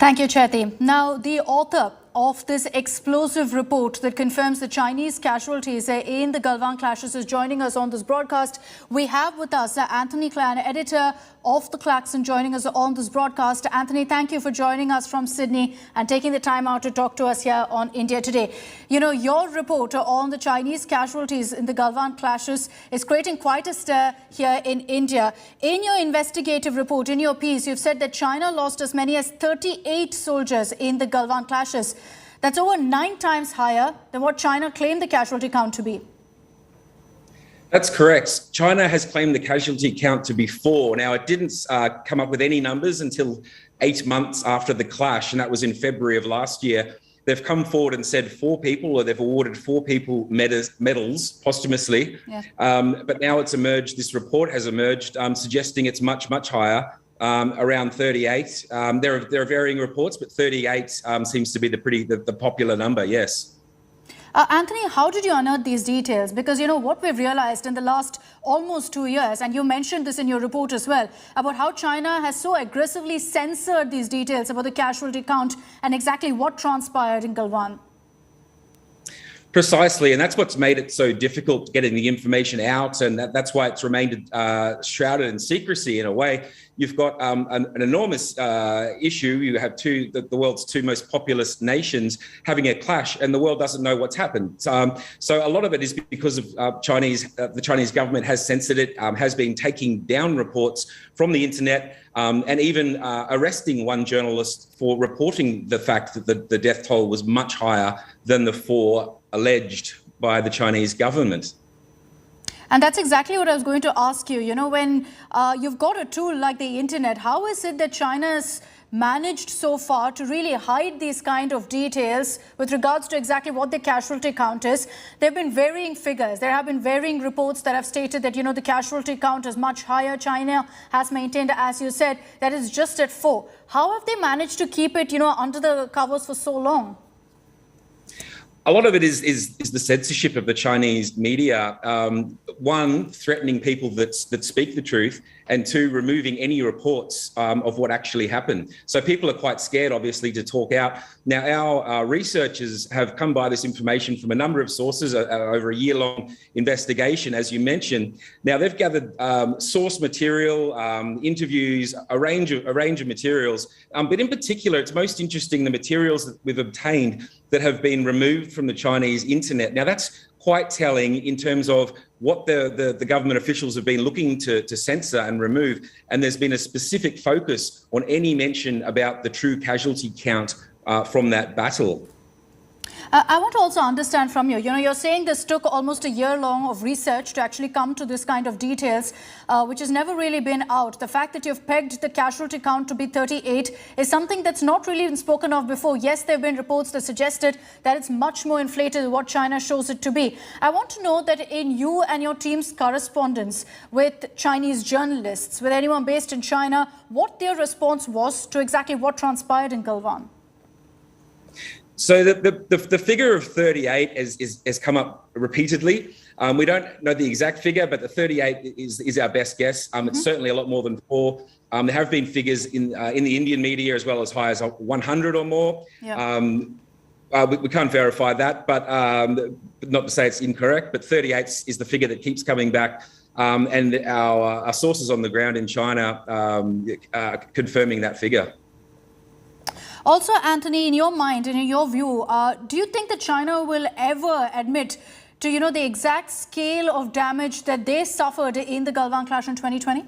Thank you, Chaiti. Now, the author of this explosive report that confirms the Chinese casualties in the Galwan clashes is joining us on this broadcast. We have with us Anthony Klan, editor of the Klaxon, joining us on this broadcast. Anthony, thank you for joining us from Sydney and taking the time out to talk to us here on India Today. You know, your report on the Chinese casualties in the Galwan clashes is creating quite a stir here in India. In your investigative report, in your piece, you've said that China lost as many as 38 soldiers in the Galwan clashes. That's over 9 times higher than what China claimed the casualty count to be. That's correct. China has claimed the casualty count to be 4. Now, it didn't come up with any numbers until 8 months after the clash, and that was in February of last year. They've come forward and said 4 people, or they've awarded 4 people medals posthumously. Yeah. But now it's emerged, this report has emerged, suggesting it's much, much higher. Around 38. There are varying reports, but 38 seems to be the popular number, yes. Anthony, how did you unearth these details? Because, you know, what we've realized in the last almost 2 years, and you mentioned this in your report as well, about how China has so aggressively censored these details about the casualty count and exactly what transpired in Galwan. Precisely, and that's what's made it so difficult getting the information out, and that's why it's remained shrouded in secrecy in a way. You've got an enormous issue. You have the world's 2 most populous nations having a clash, and the world doesn't know what's happened. So a lot of it is because of the Chinese government has censored it, has been taking down reports from the internet, and even arresting one journalist for reporting the fact that the death toll was much higher than the 4 alleged by the Chinese government. And that's exactly what I was going to ask you. You know, when you've got a tool like the internet, how is it that China's managed so far to really hide these kind of details with regards to exactly what the casualty count is? There have been varying figures. There have been varying reports that have stated that, you know, the casualty count is much higher. China has maintained, as you said, that it's just at 4. How have they managed to keep it, you know, under the covers for so long? A lot of it is the censorship of the Chinese media. One, threatening people that speak the truth, and 2, removing any reports of what actually happened. So people are quite scared, obviously, to talk out. Now, our researchers have come by this information from a number of sources over a year-long investigation, as you mentioned. Now, they've gathered source material, interviews, a range of materials. But in particular, it's most interesting the materials that we've obtained that have been removed from the Chinese internet. Now, that's quite telling in terms of what the government officials have been looking to censor and remove. And there's been a specific focus on any mention about the true casualty count from that battle. I want to also understand from you, you know, you're saying this took almost a year long of research to actually come to this kind of details, which has never really been out. The fact that you've pegged the casualty count to be 38 is something that's not really been spoken of before. Yes, there have been reports that suggested that it's much more inflated than what China shows it to be. I want to know that in you and your team's correspondence with Chinese journalists, with anyone based in China, what their response was to exactly what transpired in Galwan. So the figure of 38 has come up repeatedly. We don't know the exact figure, but the 38 is our best guess. It's certainly a lot more than 4. There have been figures in the Indian media as well as high as 100 or more. Yeah. We can't verify that, but not to say it's incorrect, but 38 is the figure that keeps coming back. And our sources on the ground in China are confirming that figure. Also, Anthony, in your mind and in your view, do you think that China will ever admit to, you know, the exact scale of damage that they suffered in the Galwan clash in 2020?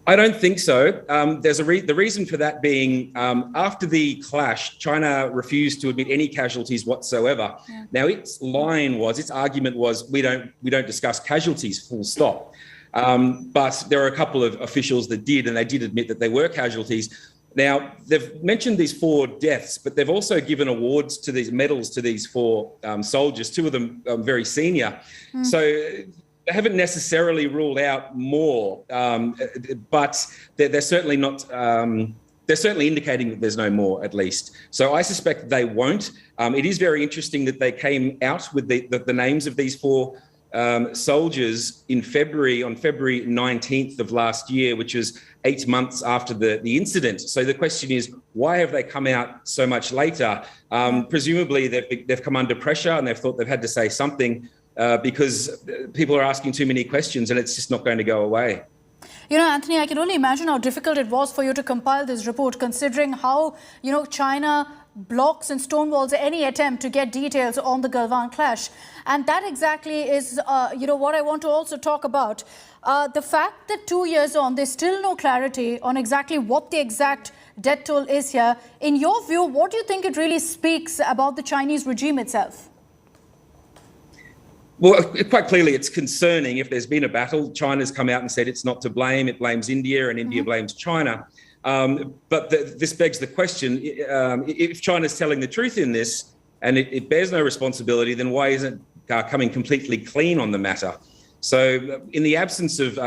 I don't think so. The reason for that being after the clash, China refused to admit any casualties whatsoever. Yeah. Now, its argument was, we don't discuss casualties, full stop. But there are a couple of officials that did, and they did admit that there were casualties. Now, they've mentioned these 4 deaths, but they've also given awards to these medals to these 4 soldiers, 2 of them very senior. So they haven't necessarily ruled out more, but they're certainly not. They're certainly indicating that there's no more, at least. So I suspect they won't. It is very interesting that they came out with the names of these 4 soldiers on February 19th of last year, which was 8 months after the incident. So the question is, why have they come out so much later? Presumably they've come under pressure and they've thought they've had to say something because people are asking too many questions and it's just not going to go away. You know, Anthony, I can only imagine how difficult it was for you to compile this report, considering how, China blocks and stonewalls any attempt to get details on the Galwan clash. And that exactly is, what I want to also talk about. The fact that 2 years on, there's still no clarity on exactly what the exact death toll is here. In your view, what do you think it really speaks about the Chinese regime itself? Well, quite clearly, it's concerning. If there's been a battle, China's come out and said it's not to blame. It blames India and India blames China. But this begs the question, if China's telling the truth in this and it bears no responsibility, then why isn't it coming completely clean on the matter? So in the absence of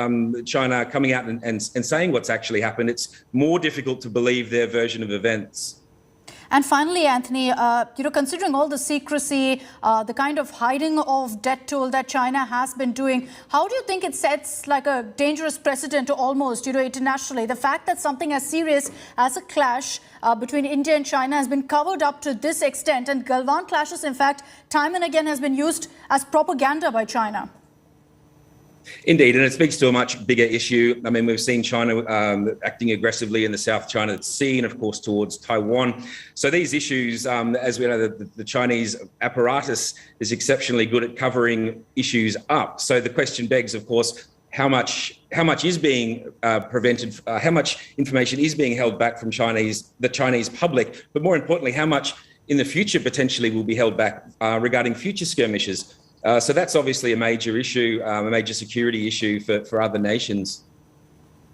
China coming out and saying what's actually happened, it's more difficult to believe their version of events. And finally, Anthony, considering all the secrecy, the kind of hiding of death toll that China has been doing, how do you think it sets like a dangerous precedent almost, internationally? The fact that something as serious as a clash between India and China has been covered up to this extent, and Galwan clashes, in fact, time and again has been used as propaganda by China. Indeed, and it speaks to a much bigger issue. I mean, we've seen China acting aggressively in the South China Sea and, of course, towards Taiwan. So these issues, as we know, the Chinese apparatus is exceptionally good at covering issues up. So the question begs, of course, how much is being prevented? How much information is being held back from the Chinese public? But more importantly, how much in the future potentially will be held back regarding future skirmishes? So that's obviously a major issue, a major security issue for other nations.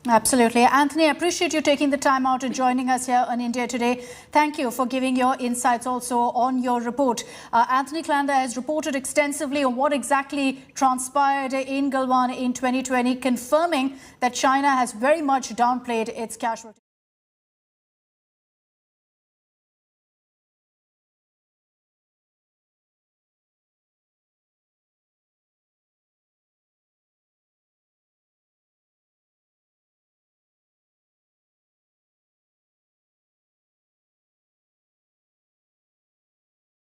Absolutely. Anthony, I appreciate you taking the time out and joining us here on India Today. Thank you for giving your insights also on your report. Anthony Klan has reported extensively on what exactly transpired in Galwan in 2020, confirming that China has very much downplayed its casualties.